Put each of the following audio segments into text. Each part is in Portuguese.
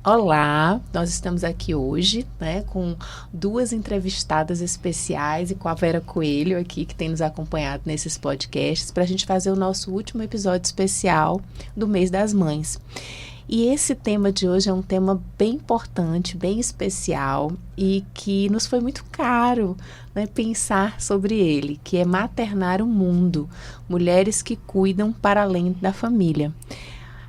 Olá, nós estamos aqui hoje, né, com duas entrevistadas especiais e com a Vera Coelho aqui, que tem nos acompanhado nesses podcasts, para a gente fazer o nosso último episódio especial do Mês das Mães. E esse tema de hoje é um tema bem importante, bem especial e que nos foi muito caro, né, pensar sobre ele, que é maternar o mundo, mulheres que cuidam para além da família.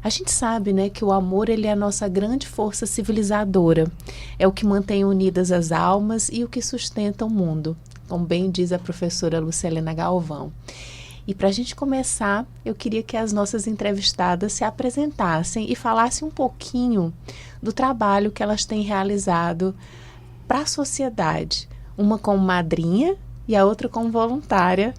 A gente sabe, né, que o amor ele é a nossa grande força civilizadora, é o que mantém unidas as almas e o que sustenta o mundo, como bem diz a professora Lucilena Galvão. E para a gente começar, eu queria que as nossas entrevistadas se apresentassem e falassem um pouquinho do trabalho que elas têm realizado para a sociedade, uma como madrinha e a outra como voluntária,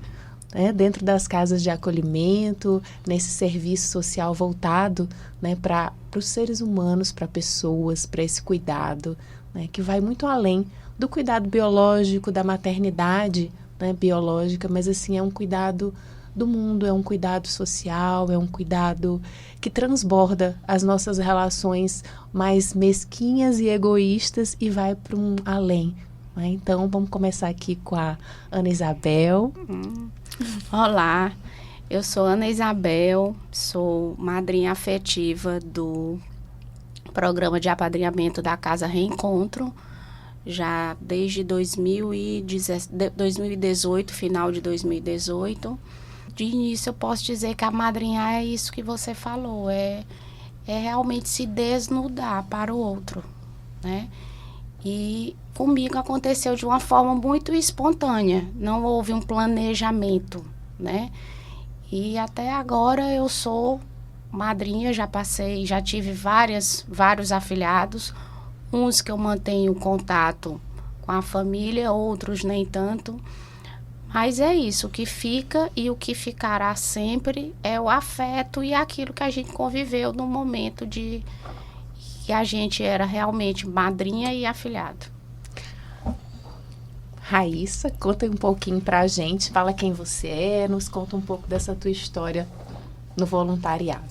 né, dentro das casas de acolhimento, nesse serviço social voltado, né, para os seres humanos, para pessoas, para esse cuidado, né, que vai muito além do cuidado biológico, da maternidade, né, biológica, mas assim é um cuidado do mundo, é um cuidado social, é um cuidado que transborda as nossas relações mais mesquinhas e egoístas e vai para um além. Né? Então, vamos começar aqui com a Ana Isabel. Olá, eu sou Ana Isabel, sou madrinha afetiva do programa de apadrinhamento da Casa Reencontro, já desde 2018, final de 2018. De início eu posso dizer que amadrinhar é isso que você falou, é realmente se desnudar para o outro, né? E comigo aconteceu de uma forma muito espontânea, não houve um planejamento, né? E até agora eu sou madrinha, já tive vários afilhados, uns que eu mantenho contato com a família, outros nem tanto. Mas é isso, o que fica e o que ficará sempre é o afeto e aquilo que a gente conviveu no momento de que a gente era realmente madrinha e afilhado. Raíssa, conta um pouquinho pra gente, fala quem você é, nos conta um pouco dessa tua história no voluntariado.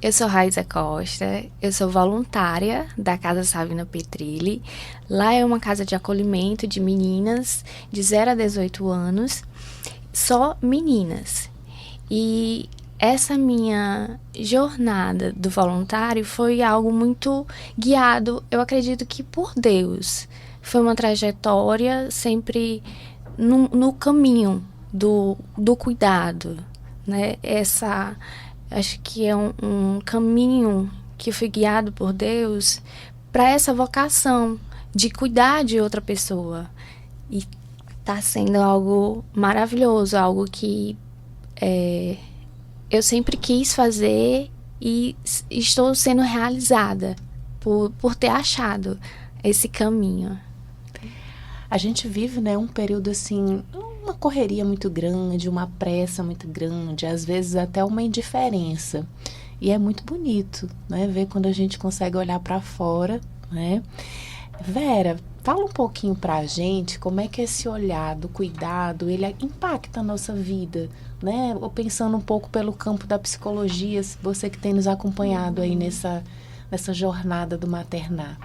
Eu sou Raíssa Costa, eu sou voluntária da Casa Savina Petrilli. Lá é uma casa de acolhimento de meninas de 0 a 18 anos, só meninas. E essa minha jornada do voluntário foi algo muito guiado, eu acredito que por Deus. Foi uma trajetória sempre no caminho do cuidado, né? Acho que é um caminho que eu fui guiado por Deus para essa vocação de cuidar de outra pessoa. E está sendo algo maravilhoso, algo que eu sempre quis fazer e estou sendo realizada por ter achado esse caminho. A gente vive, né, um período assim, uma correria muito grande, uma pressa muito grande, às vezes até uma indiferença. E é muito bonito, né, ver quando a gente consegue olhar para fora, né? Vera, fala um pouquinho pra gente como é que esse olhar do cuidado, ele impacta a nossa vida, né? Ou pensando um pouco pelo campo da psicologia, você que tem nos acompanhado aí nessa jornada do maternar.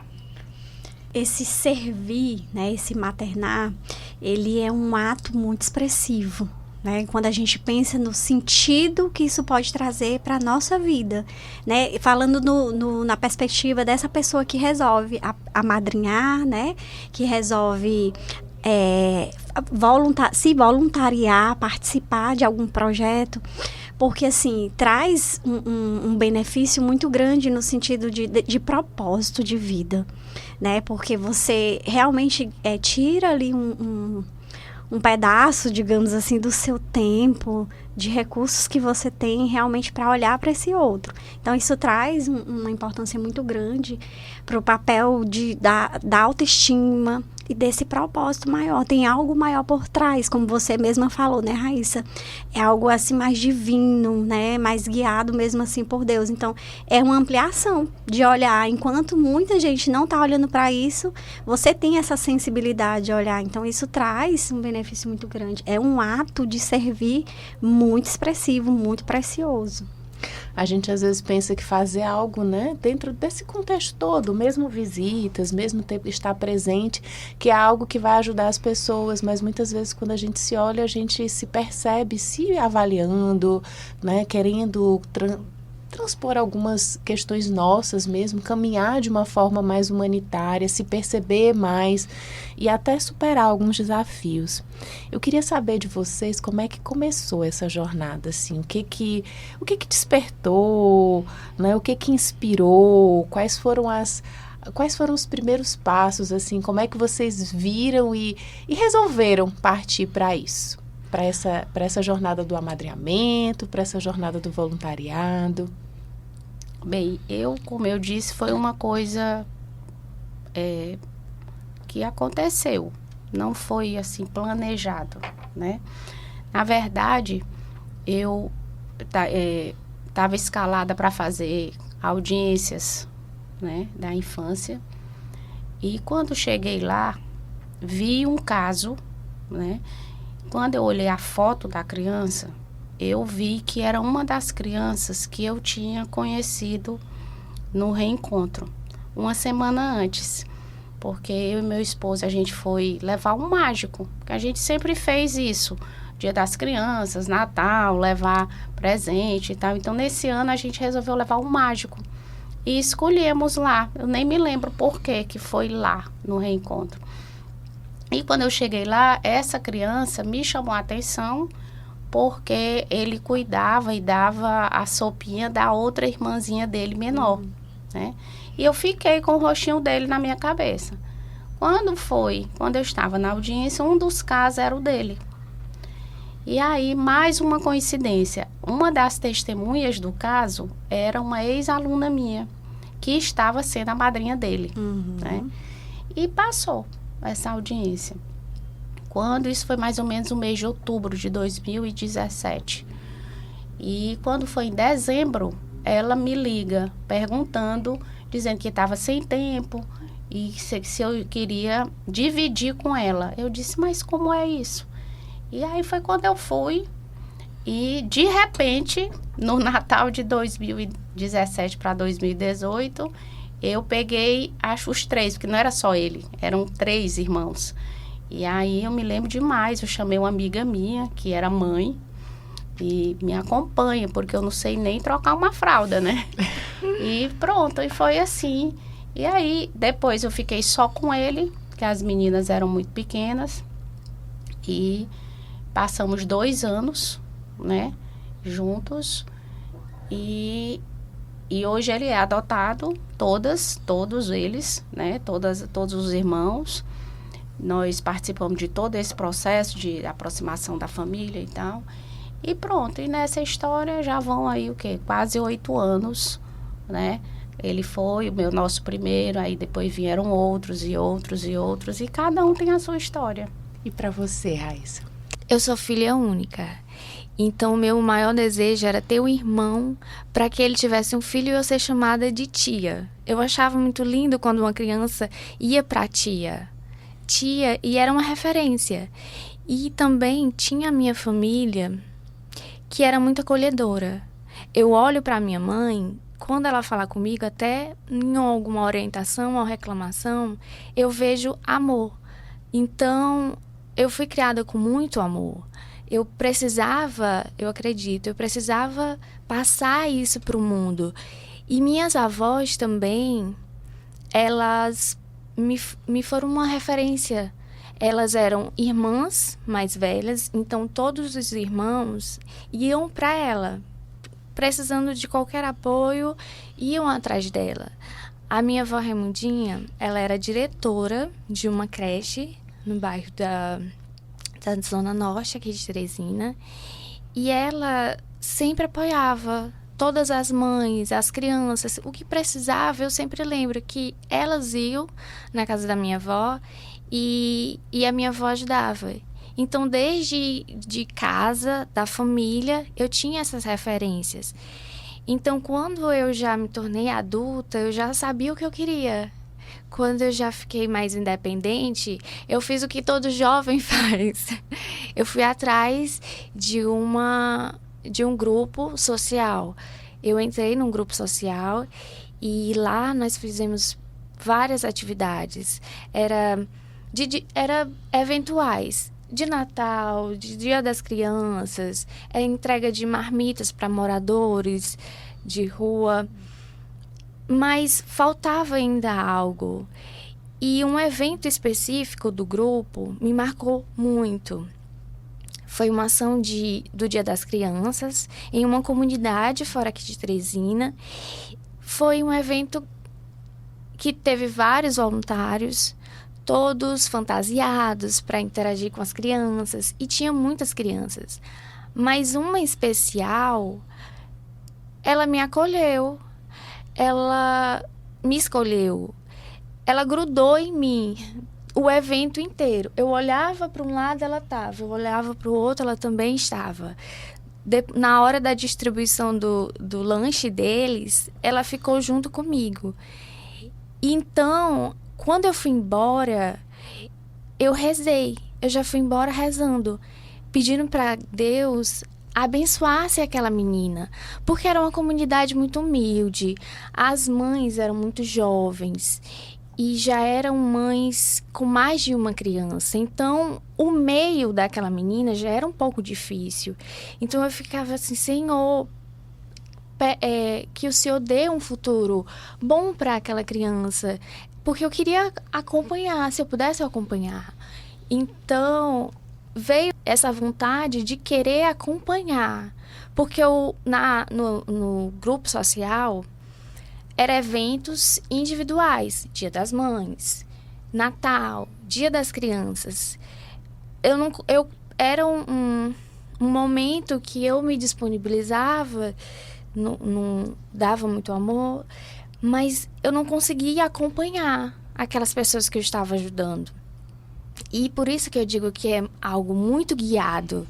Esse servir, né, esse maternar, ele é um ato muito expressivo, né? Quando a gente pensa no sentido que isso pode trazer para a nossa vida, né? Falando na perspectiva dessa pessoa que resolve amadrinhar, né? Que resolve se voluntariar, participar de algum projeto, porque assim, traz um benefício muito grande no sentido de propósito de vida, né? Porque você realmente tira ali um pedaço, digamos assim, do seu tempo, de recursos que você tem realmente para olhar para esse outro. Então, isso traz uma importância muito grande para o papel da autoestima e desse propósito maior. Tem algo maior por trás, como você mesma falou, né, Raíssa? É algo assim mais divino, né? Mais guiado mesmo assim por Deus. Então, é uma ampliação de olhar. Enquanto muita gente não está olhando para isso, você tem essa sensibilidade de olhar. Então, isso traz um benefício muito grande. É um ato de servir muito expressivo, muito precioso. A gente às vezes pensa que fazer algo, né, dentro desse contexto todo, mesmo visitas, mesmo estar presente, que é algo que vai ajudar as pessoas, mas muitas vezes quando a gente se olha, a gente se percebe se avaliando, né, querendo transpor algumas questões nossas mesmo, caminhar de uma forma mais humanitária, se perceber mais e até superar alguns desafios. Eu queria saber de vocês como é que começou essa jornada, assim, o que despertou, né, o que inspirou, quais foram os primeiros passos, assim, como é que vocês viram e resolveram partir para isso? Para essa jornada do amadrinhamento, para essa jornada do voluntariado? Bem, como eu disse, foi uma coisa que aconteceu. Não foi, assim, planejado, né? Na verdade, eu estava escalada para fazer audiências, né, da infância. E quando cheguei lá, vi um caso, né? Quando eu olhei a foto da criança, eu vi que era uma das crianças que eu tinha conhecido no reencontro, uma semana antes. Porque eu e meu esposo, a gente foi levar um mágico, que a gente sempre fez isso. Dia das Crianças, Natal, levar presente e tal. Então, nesse ano, a gente resolveu levar um mágico. E escolhemos lá. Eu nem me lembro por que foi lá, no reencontro. E quando eu cheguei lá, essa criança me chamou a atenção porque ele cuidava e dava a sopinha da outra irmãzinha dele menor, né? E eu fiquei com o rostinho dele na minha cabeça. Quando eu estava na audiência, um dos casos era o dele. E aí, mais uma coincidência, uma das testemunhas do caso era uma ex-aluna minha, que estava sendo a madrinha dele, né? E passou essa audiência. Isso foi mais ou menos o mês de outubro de 2017. E quando foi em dezembro, ela me liga perguntando, dizendo que estava sem tempo e se eu queria dividir com ela. Eu disse, mas como é isso? E aí foi quando eu fui e, de repente, no Natal de 2017 para 2018, eu peguei, acho, os 3, porque não era só ele, eram 3 irmãos. E aí eu me lembro demais, eu chamei uma amiga minha, que era mãe, e me acompanha, porque eu não sei nem trocar uma fralda, né? E pronto, e foi assim. E aí, depois eu fiquei só com ele, que as meninas eram muito pequenas, e passamos 2 anos, né, juntos, e hoje ele é adotado, todos eles, né, todos os irmãos. Nós participamos de todo esse processo de aproximação da família e tal. E pronto, e nessa história já vão aí o quê? Quase 8 anos, né? Ele foi o nosso primeiro, aí depois vieram outros e outros e outros, e cada um tem a sua história. E para você, Raíssa? Eu sou filha única. Então, o meu maior desejo era ter um irmão para que ele tivesse um filho e eu ser chamada de tia. Eu achava muito lindo quando uma criança ia para tia, e era uma referência. E também tinha a minha família, que era muito acolhedora. Eu olho para minha mãe, quando ela fala comigo, até em alguma orientação ou reclamação, eu vejo amor. Então, eu fui criada com muito amor. Eu precisava passar isso para o mundo. E minhas avós também, elas me foram uma referência. Elas eram irmãs mais velhas, então todos os irmãos iam para ela, precisando de qualquer apoio, iam atrás dela. A minha avó Raimundinha, ela era diretora de uma creche no bairro da Zona Norte, aqui de Teresina, e ela sempre apoiava todas as mães, as crianças, o que precisava. Eu sempre lembro que elas iam na casa da minha avó e a minha avó ajudava. Então, desde de casa, da família, eu tinha essas referências. Então, quando eu já me tornei adulta, eu já sabia o que eu queria. Quando eu já fiquei mais independente, eu fiz o que todo jovem faz. Eu fui atrás de um grupo social. eu entrei num grupo social e lá nós fizemos várias atividades. Era eventuais, de Natal, de Dia das Crianças, entrega de marmitas para moradores de rua, mas faltava ainda algo. E um evento específico do grupo me marcou muito. Foi uma ação do Dia das Crianças em uma comunidade fora aqui de Teresina. Foi um evento que teve vários voluntários, todos fantasiados para interagir com as crianças, e tinha muitas crianças. Mas uma especial, ela me acolheu, ela me escolheu, ela grudou em mim o evento inteiro. Eu olhava para um lado, ela estava, eu olhava para o outro, ela também estava. Na hora da distribuição do lanche deles, ela ficou junto comigo. Então, quando eu fui embora, eu rezei. Eu já fui embora rezando, pedindo para Deus abençoasse aquela menina, porque era uma comunidade muito humilde. As mães eram muito jovens e já eram mães com mais de uma criança. Então, o meio daquela menina já era um pouco difícil. Então, eu ficava assim, Senhor, que o Senhor dê um futuro bom para aquela criança, porque eu queria acompanhar, se eu pudesse acompanhar. Então, veio essa vontade de querer acompanhar, porque no grupo social, eram eventos individuais, Dia das Mães, Natal, Dia das Crianças. Era um momento que eu me disponibilizava, não dava muito amor, mas eu não conseguia acompanhar aquelas pessoas que eu estava ajudando. E por isso que eu digo que é algo muito guiado,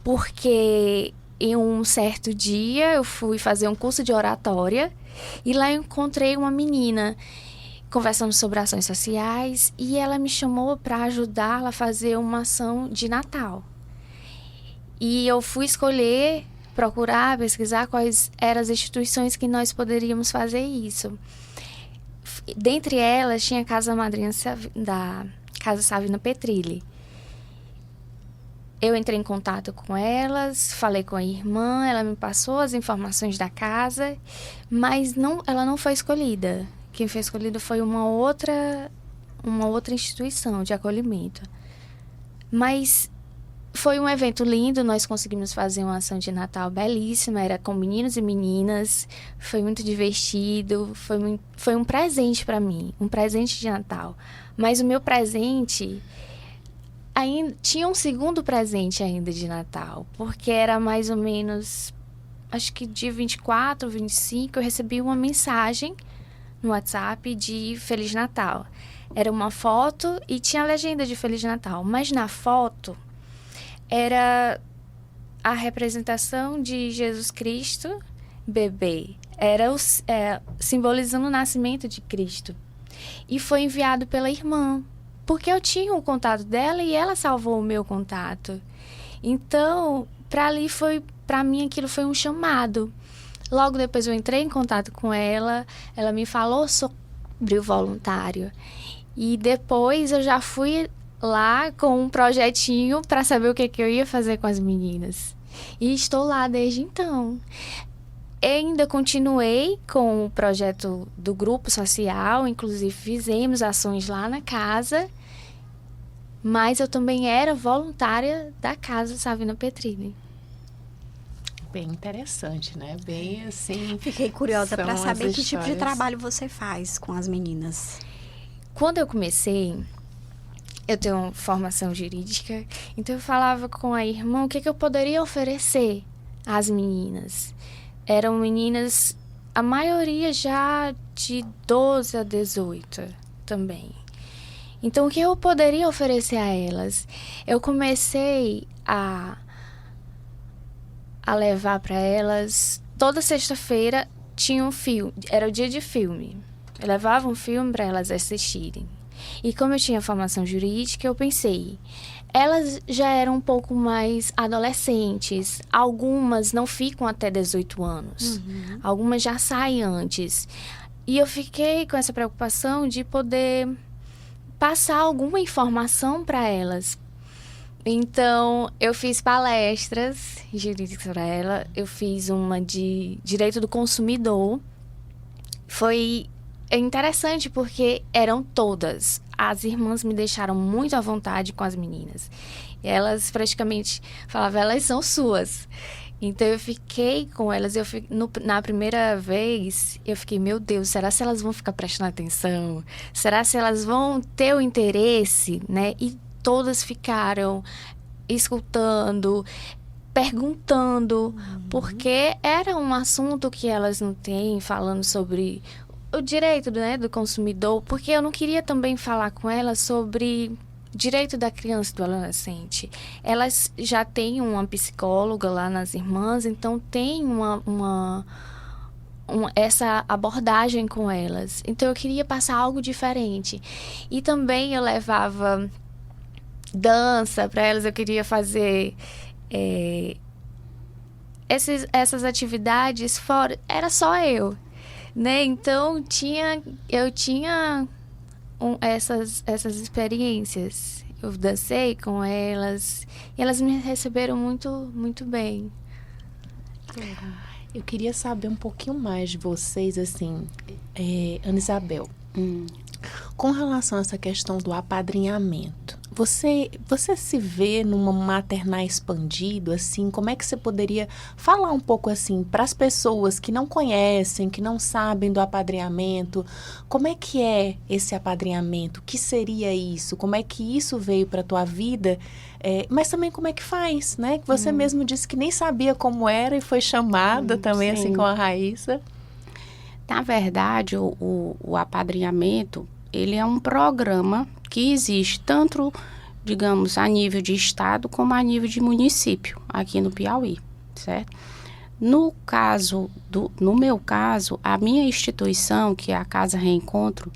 porque em um certo dia eu fui fazer um curso de oratória e lá eu encontrei uma menina conversando sobre ações sociais e ela me chamou para ajudá-la a fazer uma ação de Natal. E eu fui procurar, pesquisar quais eram as instituições que nós poderíamos fazer isso. Dentre elas, tinha a Casa Madrinha da Casa Savina Petrilli. Eu entrei em contato com elas, falei com a irmã, ela me passou as informações da casa, mas ela não foi escolhida. Quem foi escolhida foi uma outra instituição de acolhimento. Mas foi um evento lindo, nós conseguimos fazer uma ação de Natal belíssima, era com meninos e meninas, foi muito divertido, foi um presente para mim, um presente de Natal. Mas o meu presente, tinha um segundo presente ainda de Natal, porque era mais ou menos, acho que dia 24, 25, eu recebi uma mensagem no WhatsApp de Feliz Natal. Era uma foto e tinha a legenda de Feliz Natal, mas na foto era a representação de Jesus Cristo, bebê. Era simbolizando o nascimento de Cristo. E foi enviado pela irmã, porque eu tinha o contato dela e ela salvou o meu contato. Então, para mim aquilo foi um chamado. Logo depois eu entrei em contato com ela me falou sobre o voluntário. E depois eu já fui lá com um projetinho para saber o que eu ia fazer com as meninas. E estou lá desde então. Ainda continuei com o projeto do grupo social, inclusive fizemos ações lá na casa, mas eu também era voluntária da Casa Savina Petrilli. Bem interessante, né? Bem assim... Fiquei curiosa para saber que tipo de histórias. trabalho você faz com as meninas. Quando eu comecei, eu tenho formação jurídica, então eu falava com a irmã o que eu poderia oferecer às meninas. Eram meninas, a maioria já de 12 a 18 também. Então, o que eu poderia oferecer a elas? Eu comecei a levar para elas, toda sexta-feira tinha um filme, era o dia de filme. Eu levava um filme para elas assistirem. E como eu tinha formação jurídica, eu pensei, elas já eram um pouco mais adolescentes. Algumas não ficam até 18 anos. Algumas já saem antes. E eu fiquei com essa preocupação de poder passar alguma informação para elas. Então, eu fiz palestras jurídicas para ela. Eu fiz uma de direito do consumidor. Foi interessante porque eram todas. As irmãs me deixaram muito à vontade com as meninas. Elas praticamente falavam, elas são suas. Então, eu fiquei com elas. Na primeira vez, eu fiquei, meu Deus, será se elas vão ficar prestando atenção? Será se elas vão ter o interesse, né? E todas ficaram escutando, perguntando, porque era um assunto que elas não têm, falando sobre o direito, né, do consumidor, porque eu não queria também falar com elas sobre direito da criança e do adolescente. Elas já têm uma psicóloga lá nas irmãs, então tem essa abordagem com elas. Então eu queria passar algo diferente. E também eu levava dança para elas, eu queria fazer essas atividades fora, era só eu, né? Então eu tinha essas experiências. Eu dancei com elas e elas me receberam muito, muito bem. Eu queria saber um pouquinho mais de vocês, assim, Ana Isabel, com relação a essa questão do apadrinhamento. Você se vê numa maternar expandido, assim? Como é que você poderia falar um pouco, assim, para as pessoas que não conhecem, que não sabem do apadrinhamento? Como é que é esse apadrinhamento? O que seria isso? Como é que isso veio para a tua vida? Mas também como é que faz, né? Que você mesmo disse que nem sabia como era e foi chamada também, sim. assim, com a Raíssa. Na verdade, o apadrinhamento, ele é um programa que existe tanto, digamos, a nível de estado como a nível de município, aqui no Piauí, certo? No meu caso, a minha instituição, que é a Casa Reencontro,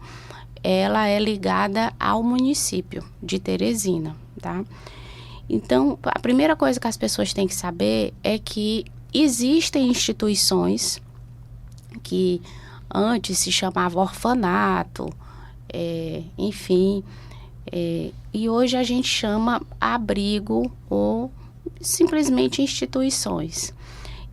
ela é ligada ao município de Teresina, tá? Então, a primeira coisa que as pessoas têm que saber é que existem instituições que antes se chamava orfanato, enfim, e hoje a gente chama abrigo ou simplesmente instituições.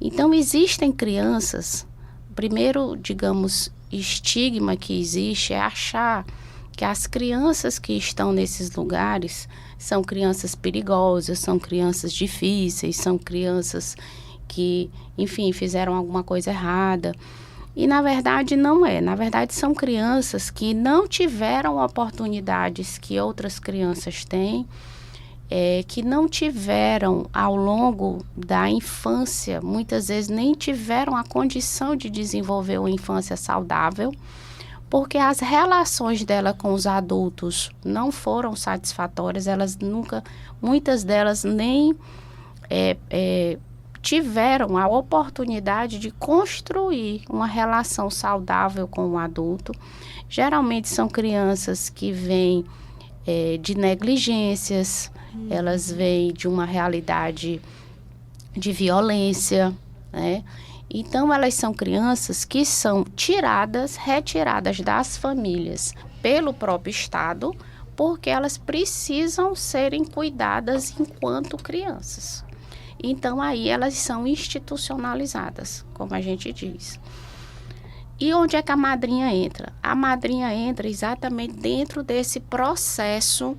Então, existem crianças, o primeiro, digamos, estigma que existe é achar que as crianças que estão nesses lugares são crianças perigosas, são crianças difíceis, são crianças que, enfim, fizeram alguma coisa errada. E, na verdade, não é. Na verdade, são crianças que não tiveram oportunidades que outras crianças têm, que não tiveram, ao longo da infância, muitas vezes nem tiveram a condição de desenvolver uma infância saudável, porque as relações dela com os adultos não foram satisfatórias, muitas delas nem tiveram a oportunidade de construir uma relação saudável com o adulto. Geralmente são crianças que vêm de negligências, elas vêm de uma realidade de violência, né? Então, elas são crianças que são retiradas das famílias pelo próprio Estado, porque elas precisam serem cuidadas enquanto crianças. Então, aí elas são institucionalizadas, como a gente diz. E onde é que a madrinha entra? A madrinha entra exatamente dentro desse processo,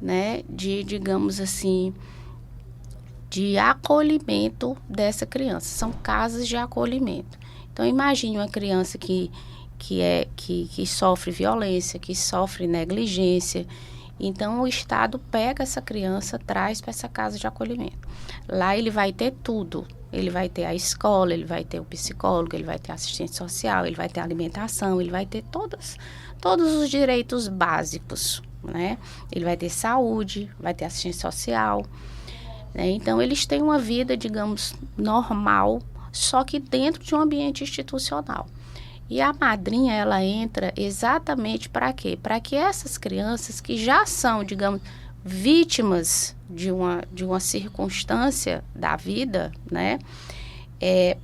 né, de, digamos assim, de acolhimento dessa criança. São casas de acolhimento. Então, imagine uma criança que sofre violência, que sofre negligência. Então, o Estado pega essa criança, traz para essa casa de acolhimento. Lá ele vai ter tudo. Ele vai ter a escola, ele vai ter o psicólogo, ele vai ter assistente social, ele vai ter alimentação, ele vai ter todos os direitos básicos, né? Ele vai ter saúde, vai ter assistente social, né? Então, eles têm uma vida, digamos, normal, só que dentro de um ambiente institucional. E a madrinha, ela entra exatamente para quê? Para que essas crianças que já são, digamos, vítimas de uma circunstância da vida, né,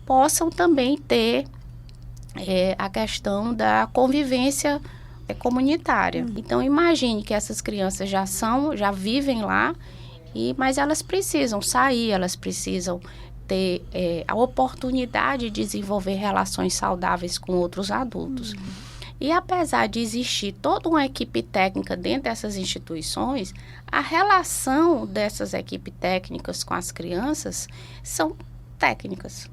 possam também ter a questão da convivência comunitária. Então, imagine que essas crianças já vivem lá, mas elas precisam sair, elas precisam ter a oportunidade de desenvolver relações saudáveis com outros adultos. E apesar de existir toda uma equipe técnica dentro dessas instituições, a relação dessas equipes técnicas com as crianças são técnicas.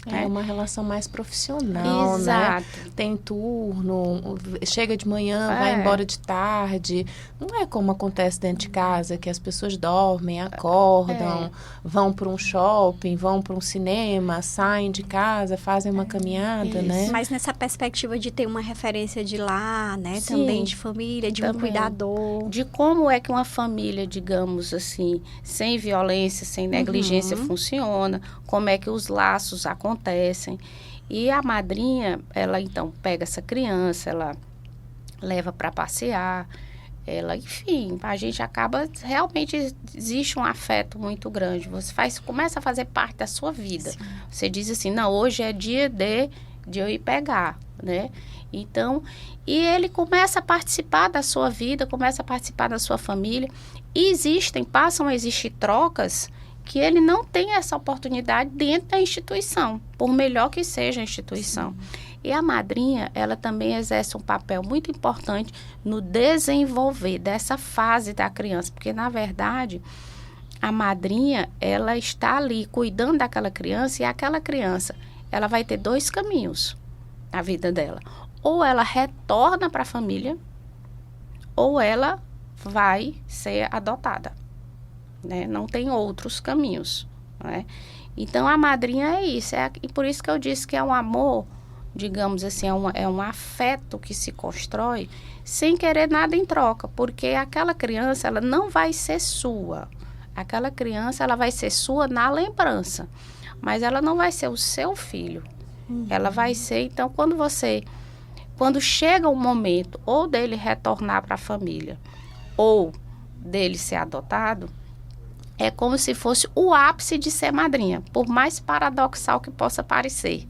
É uma relação mais profissional, Exato. né? Tem turno, chega de manhã, vai embora de tarde. Não é como acontece dentro de casa, que as pessoas dormem, acordam, vão para um shopping, vão para um cinema, saem de casa, fazem uma caminhada, né? Mas nessa perspectiva de ter uma referência de lá, né? Sim, também de família, de um cuidador. De como é que uma família, digamos assim, sem violência, sem negligência funciona, como é que os laços acontecem. E a madrinha, ela então pega essa criança, ela leva para passear, enfim, a gente acaba, realmente existe um afeto muito grande. Você começa a fazer parte da sua vida. Sim. Você diz assim, não, hoje é dia de eu ir pegar, né? Então, e ele começa a participar da sua vida, começa a participar da sua família. E passam a existir trocas que ele não tem essa oportunidade dentro da instituição, por melhor que seja a instituição. Sim. E a madrinha, ela também exerce um papel muito importante no desenvolver dessa fase da criança, porque, na verdade, a madrinha, ela está ali cuidando daquela criança, e aquela criança, ela vai ter 2 caminhos na vida dela. Ou ela retorna para a família, ou ela vai ser adotada. Né? Não tem outros caminhos, né? Então, a madrinha é isso. E por isso que eu disse que é um amor, digamos assim, é um afeto que se constrói sem querer nada em troca. Porque aquela criança, ela não vai ser sua. Aquela criança, ela vai ser sua na lembrança. Mas ela não vai ser o seu filho. Ela vai ser, então, quando chega o momento ou dele retornar para a família ou dele ser adotado, é como se fosse o ápice de ser madrinha, por mais paradoxal que possa parecer.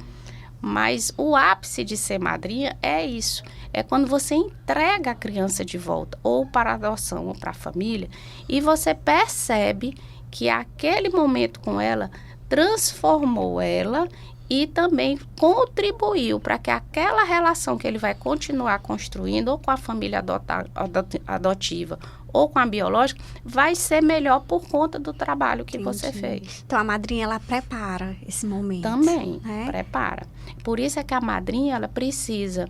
Mas o ápice de ser madrinha é isso. É quando você entrega a criança de volta, ou para a adoção, ou para a família, e você percebe que aquele momento com ela transformou ela e também contribuiu para que aquela relação que ele vai continuar construindo, ou com a família adotiva, ou com a biológica, vai ser melhor por conta do trabalho que você fez. Então, a madrinha, ela prepara esse momento. Também, prepara. Por isso é que a madrinha, ela precisa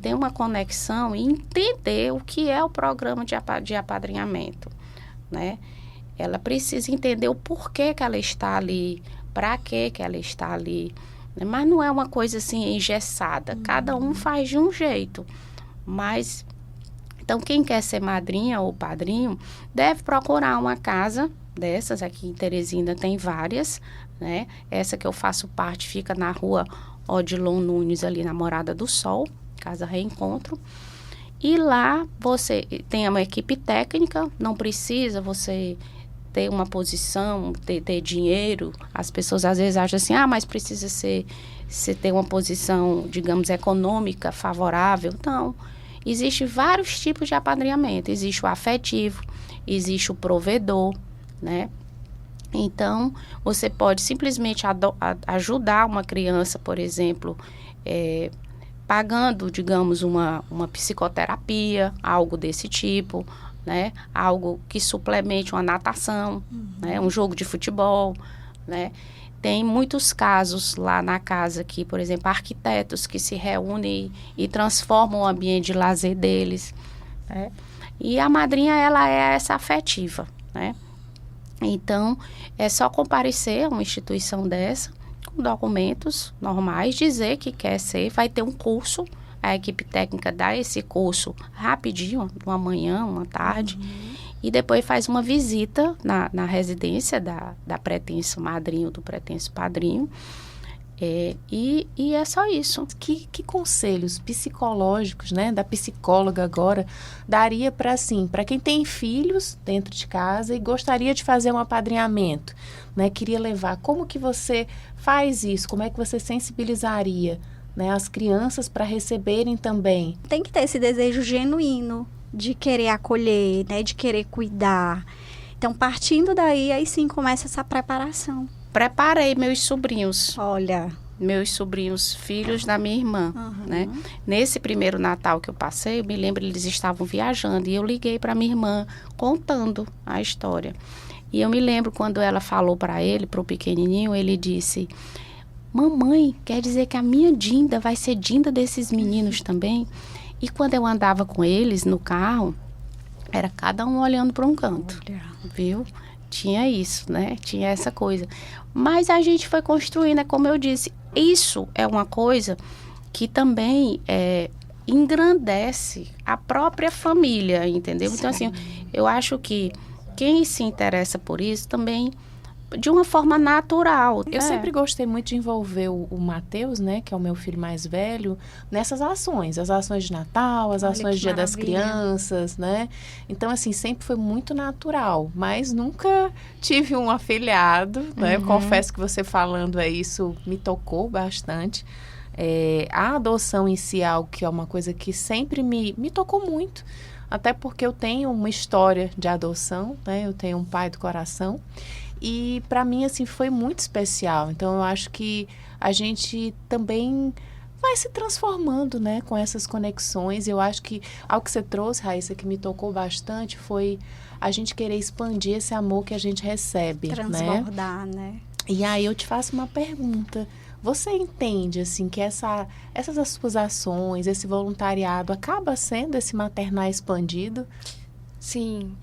ter uma conexão e entender o que é o programa de apadrinhamento, né? Ela precisa entender o porquê que ela está ali, para que ela está ali. Mas não é uma coisa assim engessada. Cada um faz de um jeito. Mas, então, quem quer ser madrinha ou padrinho, deve procurar uma casa dessas. Aqui em Teresina tem várias, né? Essa que eu faço parte fica na rua Odilon Nunes, ali na Morada do Sol, Casa Reencontro. E lá você tem uma equipe técnica, não precisa você ter uma posição, ter dinheiro. As pessoas às vezes acham assim, mas precisa ter uma posição, digamos, econômica favorável. Não. Existem vários tipos de apadrinhamento. Existe o afetivo, existe o provedor, né? Então, você pode simplesmente ajudar uma criança, por exemplo, pagando, digamos, uma psicoterapia, algo desse tipo, né? Algo que suplemente uma natação, né? Um jogo de futebol, né? Tem muitos casos lá na casa que, por exemplo, arquitetos que se reúnem e transformam o ambiente de lazer deles, né? E a madrinha, ela é essa afetiva, né? Então, é só comparecer a uma instituição dessa, com documentos normais, dizer que quer ser, vai ter um curso. A equipe técnica dá esse curso rapidinho, uma manhã, uma tarde, e depois faz uma visita na residência da pretenso madrinho, do pretenso padrinho, E é só isso. Que conselhos psicológicos, né, da psicóloga agora, daria para quem tem filhos dentro de casa e gostaria de fazer um apadrinhamento, né, queria levar, como que você faz isso? Como é que você sensibilizaria, né, as crianças para receberem também? Tem que ter esse desejo genuíno de querer acolher, né, de querer cuidar. Então, partindo daí, aí sim começa essa preparação. Preparei meus sobrinhos. Olha, Meus sobrinhos, filhos da minha irmã, né? Nesse primeiro Natal que eu passei, eu me lembro, eles estavam viajando e eu liguei para minha irmã contando a história. E eu me lembro quando ela falou para ele, para o pequenininho, ele disse: mamãe, quer dizer que a minha Dinda vai ser Dinda desses meninos também? E quando eu andava com eles no carro, era cada um olhando para um canto, viu? Tinha isso, né? Tinha essa coisa. Mas a gente foi construindo, como eu disse, isso é uma coisa que também engrandece a própria família, entendeu? Sim. Então, assim, eu acho que quem se interessa por isso também, de uma forma natural. Eu sempre gostei muito de envolver o Matheus, né, que é o meu filho mais velho, nessas ações. As ações de Natal, as ações de Dia das Crianças, né? Então, assim, sempre foi muito natural. Mas nunca tive um afilhado, né? Eu confesso que você falando isso me tocou bastante. A adoção em si é algo que é uma coisa que sempre me tocou muito. Até porque eu tenho uma história de adoção, né? Eu tenho um pai do coração. E para mim, assim, foi muito especial. Então, eu acho que a gente também vai se transformando, né, com essas conexões. Eu acho que algo que você trouxe, Raíssa, que me tocou bastante foi a gente querer expandir esse amor que a gente recebe, transbordar, né? E aí eu te faço uma pergunta. Você entende, assim, que essas suas ações, esse voluntariado, acaba sendo esse maternar expandido? Sim.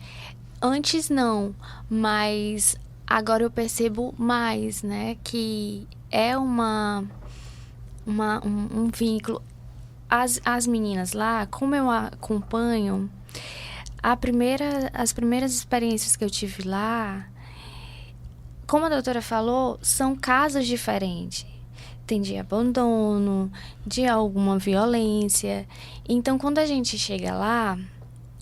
Antes não, mas agora eu percebo mais, né, que é um vínculo. As meninas lá, como eu acompanho, as primeiras experiências que eu tive lá, como a doutora falou, são casos diferentes. Tem de abandono, de alguma violência. Então, quando a gente chega lá,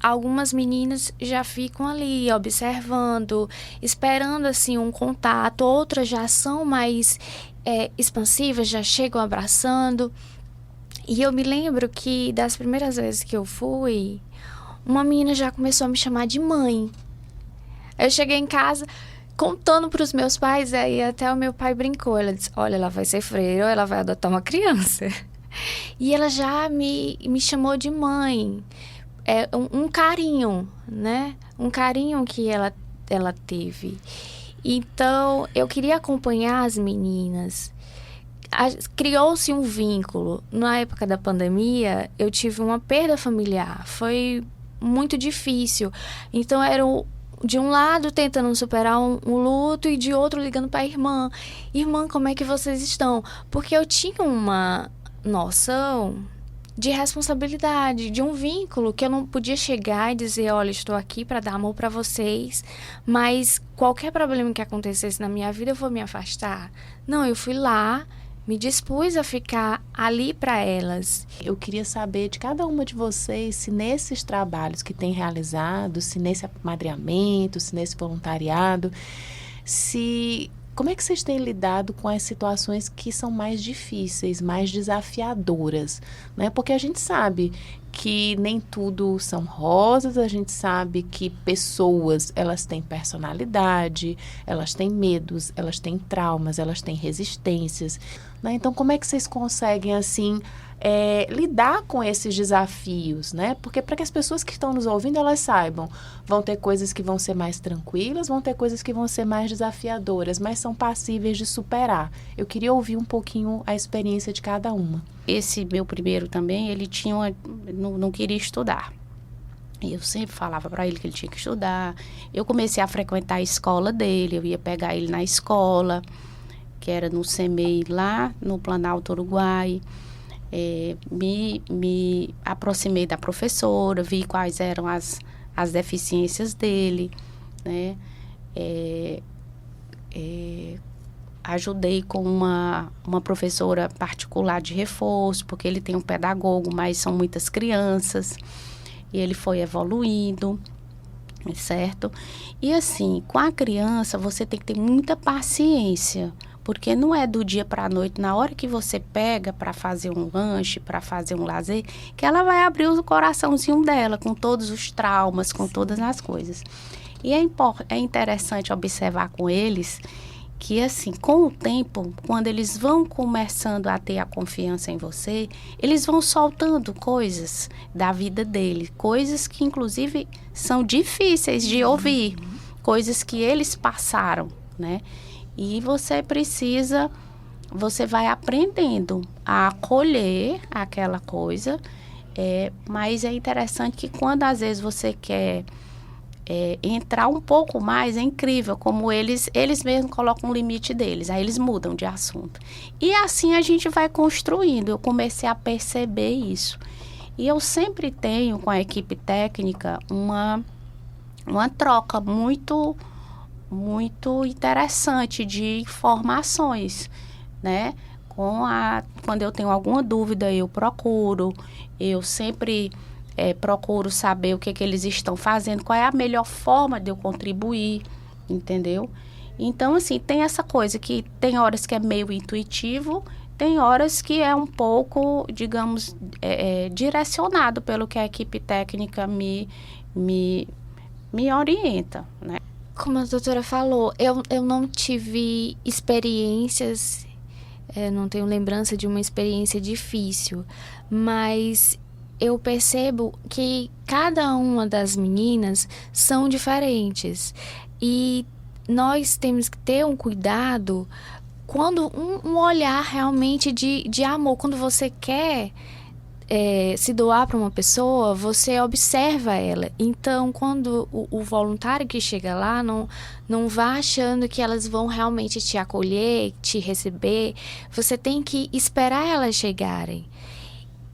algumas meninas já ficam ali observando, esperando assim um contato. Outras já são mais expansivas, já chegam abraçando. E eu me lembro que das primeiras vezes que eu fui, uma menina já começou a me chamar de mãe. Eu cheguei em casa contando para os meus pais, aí até o meu pai brincou. Ela disse: olha, ela vai ser freira ou ela vai adotar uma criança. E ela já me chamou de mãe. É um carinho, né? Um carinho que ela teve. Então, eu queria acompanhar as meninas. Criou-se um vínculo. Na época da pandemia, eu tive uma perda familiar. Foi muito difícil. Então, era de um lado tentando superar um luto e de outro ligando para a irmã. Irmã, como é que vocês estão? Porque eu tinha uma noção de responsabilidade, de um vínculo que eu não podia chegar e dizer: olha, estou aqui para dar amor para vocês, mas qualquer problema que acontecesse na minha vida eu vou me afastar. Não, eu fui lá, me dispus a ficar ali para elas. Eu queria saber de cada uma de vocês se nesses trabalhos que tem realizado, se nesse amadrinhamento, se nesse voluntariado, como é que vocês têm lidado com as situações que são mais difíceis, mais desafiadoras, né? Porque a gente sabe que nem tudo são rosas, a gente sabe que pessoas, elas têm personalidade, elas têm medos, elas têm traumas, elas têm resistências, né? Então, como é que vocês conseguem, assim, lidar com esses desafios, né? Porque para que as pessoas que estão nos ouvindo, elas saibam, vão ter coisas que vão ser mais tranquilas, vão ter coisas que vão ser mais desafiadoras, mas são passíveis de superar. Eu queria ouvir um pouquinho a experiência de cada uma. Esse meu primeiro também, ele não queria estudar. E eu sempre falava para ele que ele tinha que estudar. Eu comecei a frequentar a escola dele, eu ia pegar ele na escola, que era no CEMEI, lá no Planalto Uruguai. Me aproximei da professora, vi quais eram as deficiências dele, né? ajudei com uma professora particular de reforço, porque ele tem um pedagogo, mas são muitas crianças, e ele foi evoluindo, certo? E assim, com a criança, você tem que ter muita paciência, porque não é do dia para a noite, na hora que você pega para fazer um lanche, para fazer um lazer, que ela vai abrir o coraçãozinho dela, com todos os traumas, com todas as coisas. E é interessante observar com eles que, assim, com o tempo, quando eles vão começando a ter a confiança em você, eles vão soltando coisas da vida dele, coisas que, inclusive, são difíceis de ouvir, coisas que eles passaram, né? E você vai aprendendo a acolher aquela coisa, mas é interessante que quando, às vezes, você quer entrar um pouco mais, é incrível como eles mesmos colocam um limite deles, aí eles mudam de assunto. E assim a gente vai construindo, eu comecei a perceber isso. E eu sempre tenho com a equipe técnica uma troca muito, muito interessante de informações, né? Quando eu tenho alguma dúvida, eu sempre procuro saber o que eles estão fazendo, qual é a melhor forma de eu contribuir, entendeu? Então, assim, tem essa coisa que tem horas que é meio intuitivo, tem horas que é um pouco, digamos, direcionado pelo que a equipe técnica me orienta, né? Como a doutora falou, eu não tive experiências, não tenho lembrança de uma experiência difícil, mas eu percebo que cada uma das meninas são diferentes e nós temos que ter um cuidado quando um olhar realmente de amor. Quando você quer se doar para uma pessoa, você observa ela. Então, quando o voluntário que chega lá não vá achando que elas vão realmente te acolher, te receber, você tem que esperar elas chegarem.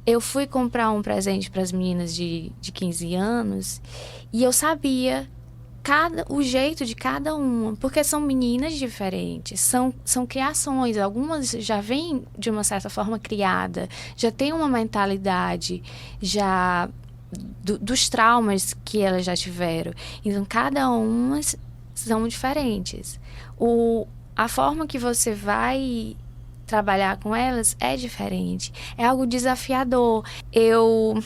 Eu fui comprar um presente para as meninas de 15 anos e eu sabia o jeito de cada uma, porque são meninas diferentes, são criações, algumas já vêm de uma certa forma criada, já tem uma mentalidade já dos traumas que elas já tiveram. Então, cada uma são diferentes. A forma que você vai trabalhar com elas é diferente, é algo desafiador. Eu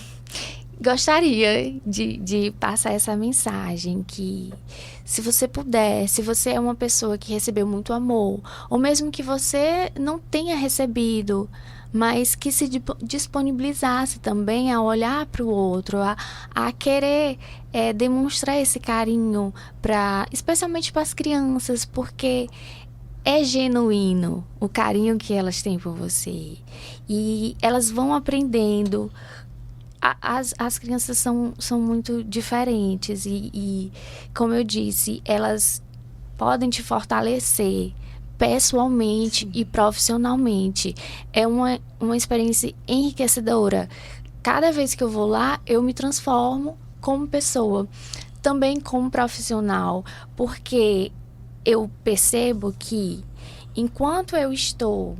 gostaria de passar essa mensagem que, se você puder, se você é uma pessoa que recebeu muito amor, ou mesmo que você não tenha recebido, mas que se disponibilizasse também a olhar para o outro, a querer demonstrar esse carinho, especialmente para as crianças, porque é genuíno o carinho que elas têm por você. E elas vão aprendendo. As crianças são muito diferentes. E, como eu disse, elas podem te fortalecer pessoalmente e profissionalmente. É uma experiência enriquecedora. Cada vez que eu vou lá, eu me transformo como pessoa. Também como profissional. Porque eu percebo que, enquanto eu estou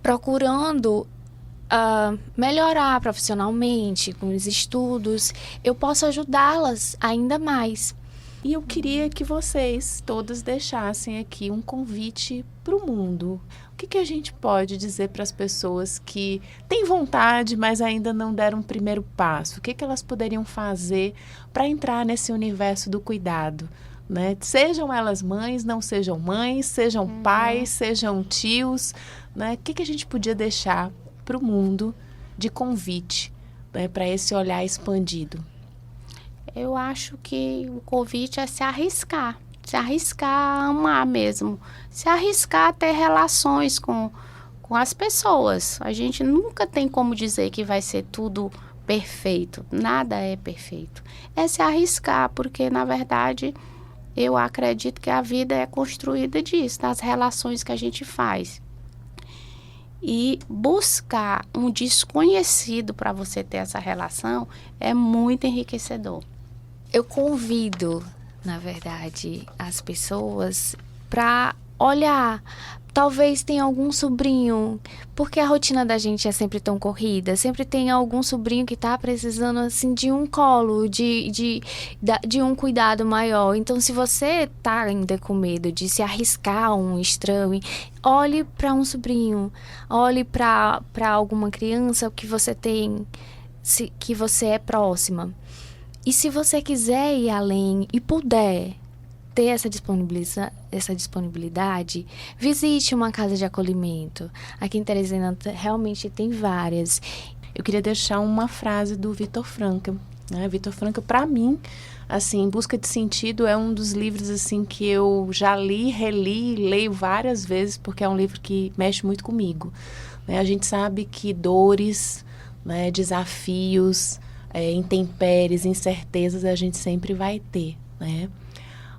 procurando melhorar profissionalmente com os estudos, eu posso ajudá-las ainda mais. E eu queria que vocês todos deixassem aqui um convite para o mundo. O que a gente pode dizer para as pessoas que têm vontade, mas ainda não deram um primeiro passo? O que elas poderiam fazer para entrar nesse universo do cuidado? Né? Sejam elas mães, não sejam mães, sejam pais, sejam tios, né? O que a gente podia deixar para o mundo de convite, né, para esse olhar expandido? Eu acho que o convite é se arriscar a amar mesmo, se arriscar a ter relações com as pessoas. A gente nunca tem como dizer que vai ser tudo perfeito, nada é perfeito. É se arriscar, porque na verdade eu acredito que a vida é construída disso, das relações que a gente faz. E buscar um desconhecido para você ter essa relação é muito enriquecedor. Eu convido, na verdade, as pessoas para olhar Talvez tenha algum sobrinho, porque a rotina da gente é sempre tão corrida, sempre tem algum sobrinho que tá precisando, assim, de um colo, de um cuidado maior. Então, se você tá ainda com medo de se arriscar a um estranho, olhe para um sobrinho, olhe para alguma criança que você tem, que você é próxima. E se você quiser ir além e puder ter essa disponibilidade, visite uma casa de acolhimento. Aqui em Teresina realmente tem várias. Eu queria deixar uma frase do Viktor Frankl, né? Viktor Frankl, para mim, assim, Em Busca de Sentido é um dos livros assim que eu já li, reli, leio várias vezes, porque é um livro que mexe muito comigo, né? A gente sabe que dores, né, desafios, intempéries, incertezas a gente sempre vai ter, né?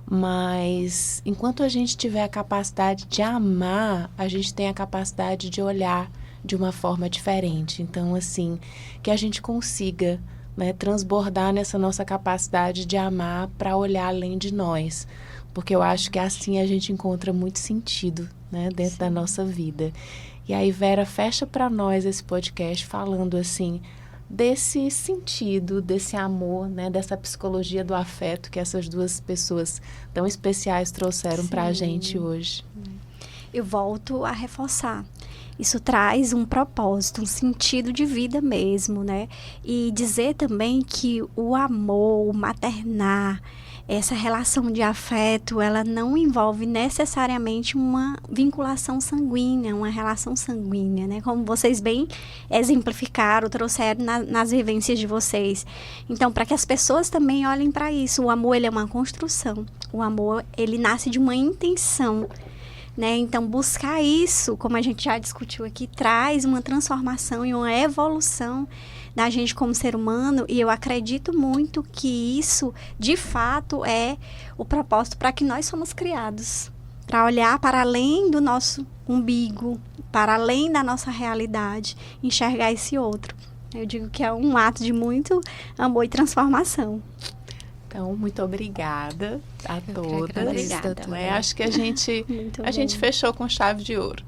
Mas enquanto a gente tiver a capacidade de amar, a gente tem a capacidade de olhar de uma forma diferente. Então, assim, que a gente consiga, né, transbordar nessa nossa capacidade de amar para olhar além de nós. Porque eu acho que assim a gente encontra muito sentido, né, dentro da nossa vida. E aí, Vera, fecha para nós esse podcast falando assim desse sentido, desse amor, né, dessa psicologia do afeto que essas duas pessoas tão especiais trouxeram para a gente hoje. Eu volto a reforçar. Isso traz um propósito, um sentido de vida mesmo, né? E dizer também que o amor, o maternar, essa relação de afeto, ela não envolve necessariamente uma vinculação sanguínea, uma relação sanguínea, né? Como vocês bem exemplificaram, trouxeram nas vivências de vocês. Então, para que as pessoas também olhem para isso, o amor, ele é uma construção. O amor, ele nasce de uma intenção, né? Então, buscar isso, como a gente já discutiu aqui, traz uma transformação e uma evolução da gente como ser humano, e eu acredito muito que isso, de fato, é o propósito para que nós somos criados, para olhar para além do nosso umbigo, para além da nossa realidade, enxergar esse outro. Eu digo que é um ato de muito amor e transformação. Então, muito obrigada a todas. Obrigada. Acho que a gente fechou com chave de ouro.